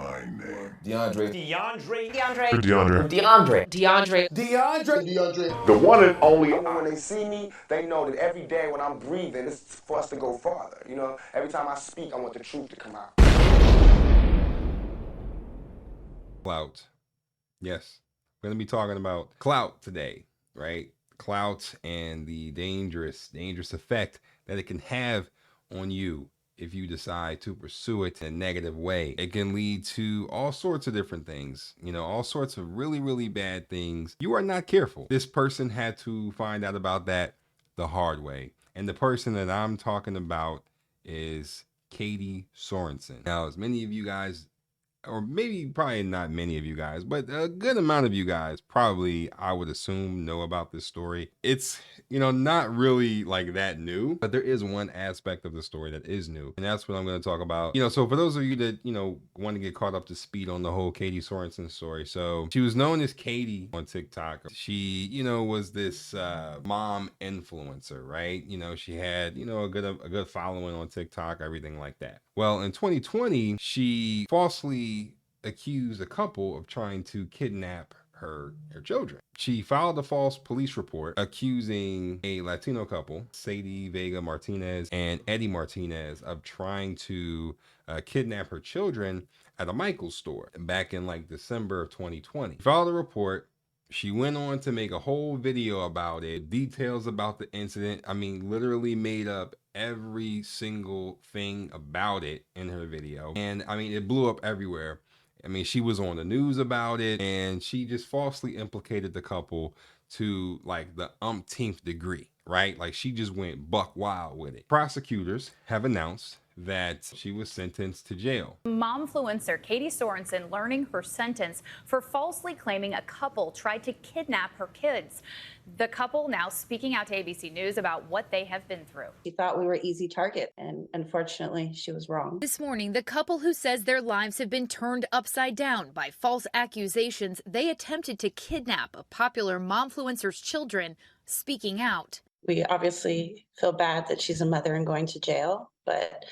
my name. DeOndre. DeOndre. DeOndre. DeOndre. DeOndre. DeOndre. The one and only. When they see me, they know that every day when I'm breathing, it's for us to go farther. You know, every time I speak, I want the truth to come out. Clout. Yes, we're going to be talking about clout today, right? Clout and the dangerous effect that it can have on you if you decide to pursue it in a negative way. It can lead to all sorts of different things, you know, all sorts of really, really bad things. You are not careful. This person had to find out about that the hard way. And the person that I'm talking about is Katie Sorensen. Now, as many of you guys, or maybe probably not many of you guys, but a good amount of you guys probably, I would assume, know about this story. It's, you know, not really like that new, but there is one aspect of the story that is new. And that's what I'm going to talk about. You know, so for those of you that, you know, want to get caught up to speed on the whole Katie Sorensen story. So she was known as Katie on TikTok. She, you know, was this mom influencer, right? You know, she had, you know, a good following on TikTok, everything like that. Well, in 2020, she falsely accused a couple of trying to kidnap her children. She filed a false police report accusing a Latino couple, Sadie Vega Martinez and Eddie Martinez, of trying to kidnap her children at a Michael's store back in like December of 2020. She filed a report. She went on to make a whole video about it, details about the incident. I mean, literally made up every single thing about it in her video. And I mean, it blew up everywhere. I mean, she was on the news about it, and she just falsely implicated the couple to like the umpteenth degree, right? Like she just went buck wild with it. Prosecutors have announced that she was sentenced to jail. Momfluencer Katie Sorensen learning her sentence for falsely claiming a couple tried to kidnap her kids. The couple now speaking out to ABC News about what they have been through. She thought we were easy target, and unfortunately, she was wrong. This morning, the couple who says their lives have been turned upside down by false accusations they attempted to kidnap a popular momfluencer's children, speaking out. We obviously feel bad that she's a mother and going to jail, but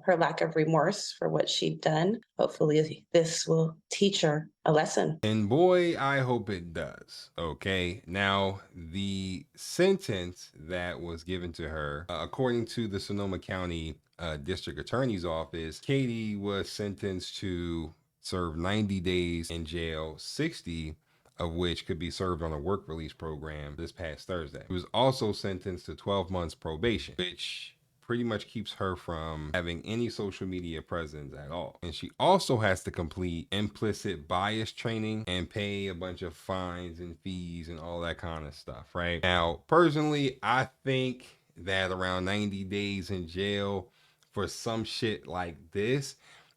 her lack of remorse for what she'd done, hopefully this will teach her a lesson. And boy, I hope it does. Okay, now the sentence that was given to her, according to the Sonoma County District Attorney's Office, Katie was sentenced to serve 90 days in jail, 60 of which could be served on a work release program this past Thursday. She was also sentenced to 12 months probation, which pretty much keeps her from having any social media presence at all. And she also has to complete implicit bias training and pay a bunch of fines and fees and all that kind of stuff, right? Now, personally, I think that around 90 days in jail for some shit like this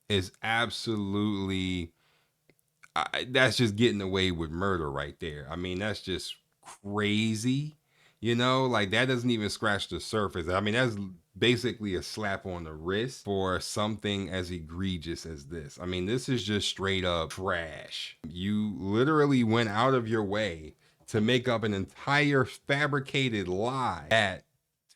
is absolutely, that's just getting away with murder right there. I mean, that's just crazy, you know, like that doesn't even scratch the surface. I mean, that's basically a slap on the wrist for something as egregious as this. I mean, this is just straight up trash. You literally went out of your way to make up an entire fabricated lie that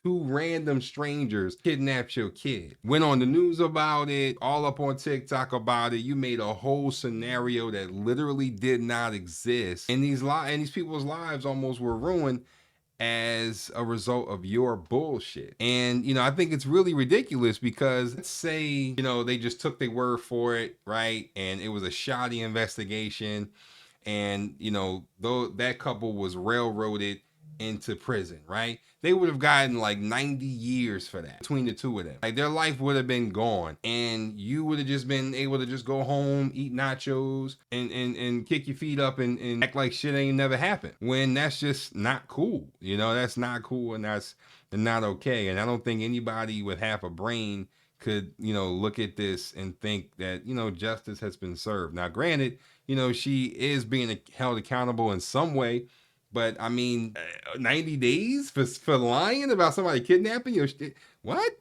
two random strangers kidnapped your kid. Went on the news about it, all up on TikTok about it. You made a whole scenario that literally did not exist. And these people's lives almost were ruined as a result of your bullshit. And, you know, I think it's really ridiculous because let's say, you know, they just took their word for it, right? And it was a shoddy investigation. And, you know, though that couple was railroaded into prison, right? They would have gotten like 90 years for that between the two of them. Like their life would have been gone, and you would have just been able to just go home, eat nachos, and kick your feet up and act like shit ain't never happened. When that's just not cool. You know, that's not cool, and that's not okay. And I don't think anybody with half a brain could, you know, look at this and think that, you know, justice has been served. Now, granted, you know, she is being held accountable in some way. But I mean, 90 days for lying about somebody kidnapping you? What?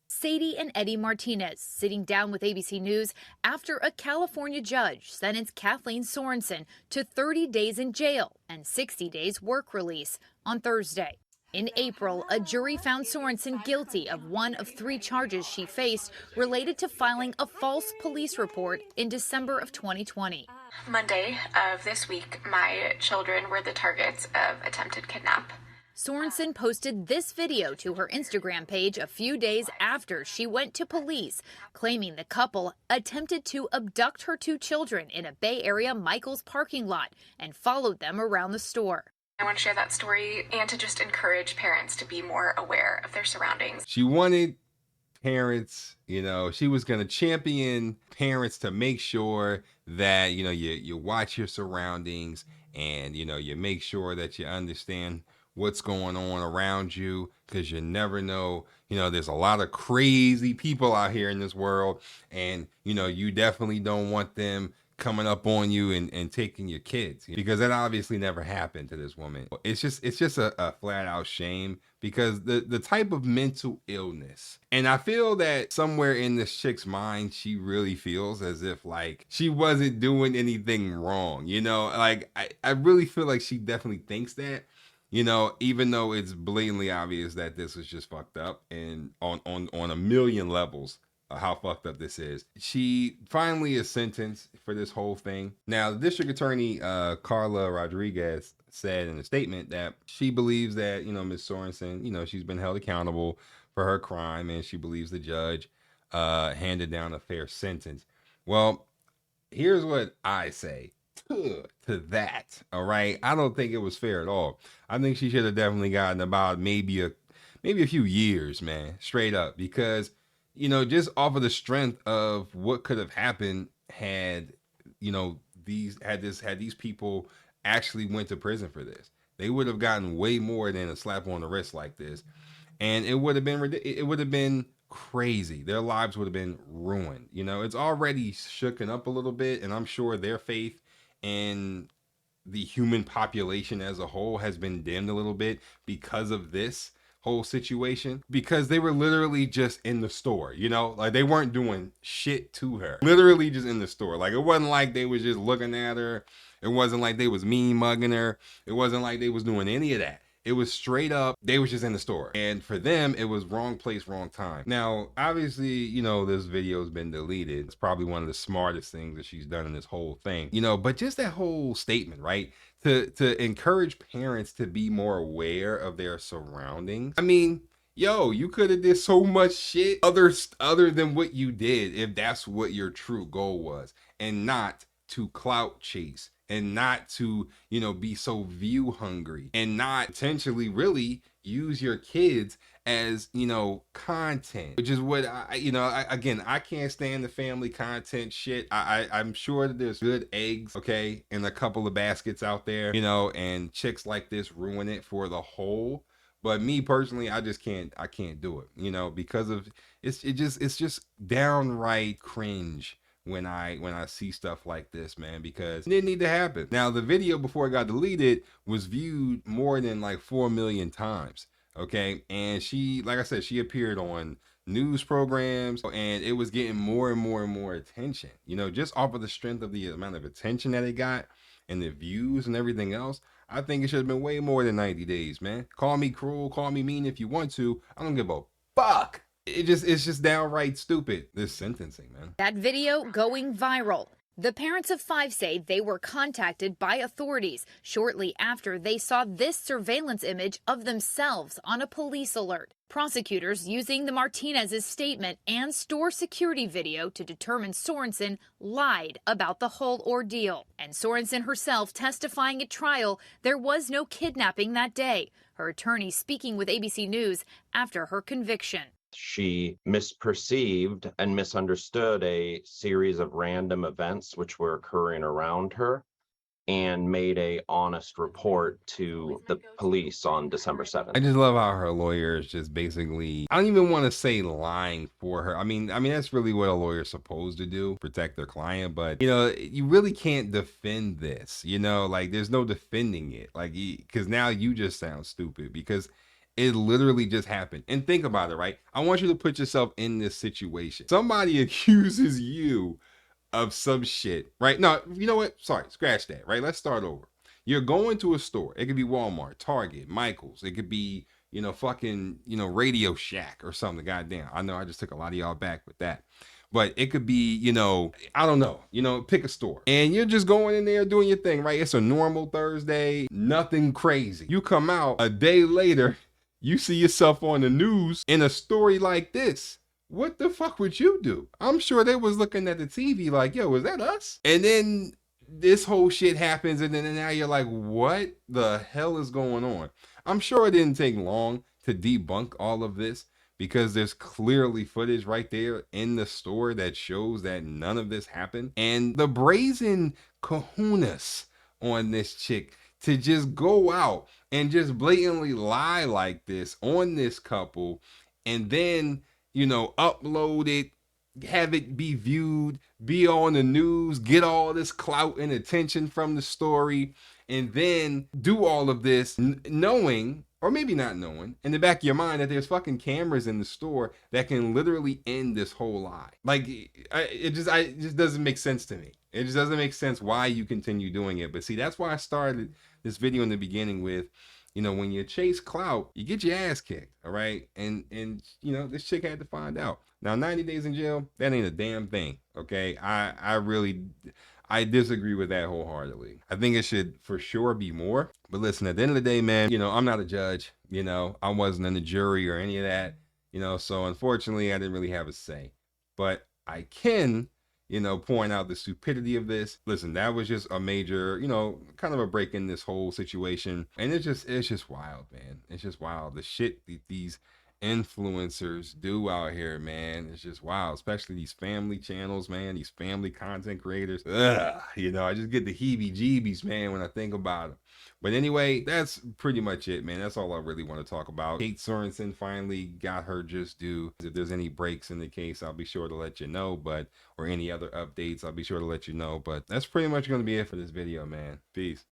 Sadie and Eddie Martinez sitting down with ABC News after a California judge sentenced Kathleen Sorensen to 30 days in jail and 60 days work release on Thursday. In April, a jury found Sorensen guilty of one of 3 charges she faced related to filing a false police report in December of 2020. Monday of this week, my children were the targets of attempted kidnap. Sorensen posted this video to her Instagram page a few days after she went to police, claiming the couple attempted to abduct her 2 children in a Bay Area Michael's parking lot and followed them around the store. I want to share that story and to just encourage parents to be more aware of their surroundings. She wanted parents, she was going to champion parents to make sure that, you watch your surroundings and, you make sure that you understand what's going on around you, because you never know, there's a lot of crazy people out here in this world, and, you definitely don't want them coming up on you and taking your kids, because that obviously never happened to this woman. It's just a flat out shame, because the type of mental illness, and I feel that somewhere in this chick's mind, she really feels as if like she wasn't doing anything wrong, like I really feel like she definitely thinks that, even though it's blatantly obvious that this is just fucked up and on a million levels. How fucked up this is. She finally is sentenced for this whole thing. Now, the district attorney, Carla Rodriguez, said in a statement that she believes that, Ms. Sorensen, she's been held accountable for her crime, and she believes the judge handed down a fair sentence. Well, here's what I say to that, all right? I don't think it was fair at all. I think she should have definitely gotten about maybe a few years, man, straight up, because just off of the strength of what could have happened had, these people actually went to prison for this. They would have gotten way more than a slap on the wrist like this. And it would have been crazy. Their lives would have been ruined. It's already shooken up a little bit, and I'm sure their faith in the human population as a whole has been dimmed a little bit because of this whole situation, because they were literally just in the store, like they weren't doing shit to her, literally just in the store. Like it wasn't like they was just looking at her, it wasn't like they was mean mugging her, it wasn't like they was doing any of that. It was straight up, they was just in the store, and for them it was wrong place, wrong time. Now obviously, this video has been deleted. It's probably one of the smartest things that she's done in this whole thing, but just that whole statement, right, to encourage parents to be more aware of their surroundings. I mean, you could have did so much shit other than what you did if that's what your true goal was, and not to clout chase, and not to, be so view hungry, and not potentially really use your kids as, content, which is what I can't stand the family content shit. I'm sure that there's good eggs, okay, in a couple of baskets out there, and chicks like this ruin it for the whole. But me personally, I can't do it, because of it's just downright cringe when I see stuff like this, man, because it didn't need to happen. Now, the video before it got deleted was viewed more than like 4 million times. Okay. And she, like I said, she appeared on news programs, and it was getting more and more and more attention, just off of the strength of the amount of attention that it got and the views and everything else. I think it should have been way more than 90 days, man. Call me cruel, call me mean if you want to. I don't give a fuck. It's just downright stupid, this sentencing, man. That video going viral. The parents of 5 say they were contacted by authorities shortly after they saw this surveillance image of themselves on a police alert. Prosecutors using the Martinez's statement and store security video to determine Sorensen lied about the whole ordeal. And Sorensen herself testifying at trial there was no kidnapping that day. Her attorney speaking with ABC News after her conviction. She misperceived and misunderstood a series of random events which were occurring around her, and made a honest report to the police on December 7th. I just love how her lawyer is just basically, I don't even want to say lying for her. I mean, that's really what a lawyer's supposed to do, protect their client. But, you really can't defend this, like there's no defending it. Like, because now you just sound stupid, because it literally just happened. And think about it, right? I want you to put yourself in this situation. Somebody accuses you of some shit, right? No, you know what? Sorry, scratch that, right? Let's start over. You're going to a store. It could be Walmart, Target, Michael's. It could be, fucking, Radio Shack or something. Goddamn. I know I just took a lot of y'all back with that. But it could be, I don't know, pick a store. And you're just going in there doing your thing, right? It's a normal Thursday, nothing crazy. You come out a day later, you see yourself on the news in a story like this. What the fuck would you do? I'm sure they was looking at the TV like, yo, is that us? And then this whole shit happens, and then now you're like, what the hell is going on? I'm sure it didn't take long to debunk all of this, because there's clearly footage right there in the store that shows that none of this happened. And the brazen kahunas on this chick to just go out and just blatantly lie like this on this couple, and then, upload it, have it be viewed, be on the news, get all this clout and attention from the story, and then do all of this knowing, or maybe not knowing, in the back of your mind that there's fucking cameras in the store that can literally end this whole lie. Like, it just doesn't make sense to me. It just doesn't make sense why you continue doing it. But see, that's why I started this video in the beginning with, when you chase clout, you get your ass kicked, all right? And this chick had to find out. Now, 90 days in jail, that ain't a damn thing, okay? I disagree with that wholeheartedly. I think it should for sure be more. But listen, at the end of the day, man, I'm not a judge. I wasn't in the jury or any of that. So unfortunately, I didn't really have a say. But I can, point out the stupidity of this. Listen, that was just a major, kind of a break in this whole situation. And it's just wild, man. It's just wild. The shit these influencers do out here, man, it's just wild, especially these family channels, man, these family content creators. Ugh, I just get the heebie-jeebies, man, when I think about them. But anyway, that's pretty much it, man. That's all I really want to talk about. Kate Sorensen finally got her just due. If there's any breaks in the case, I'll be sure to let you know, or any other updates, I'll be sure to let you know. But that's pretty much going to be it for this video, man. Peace.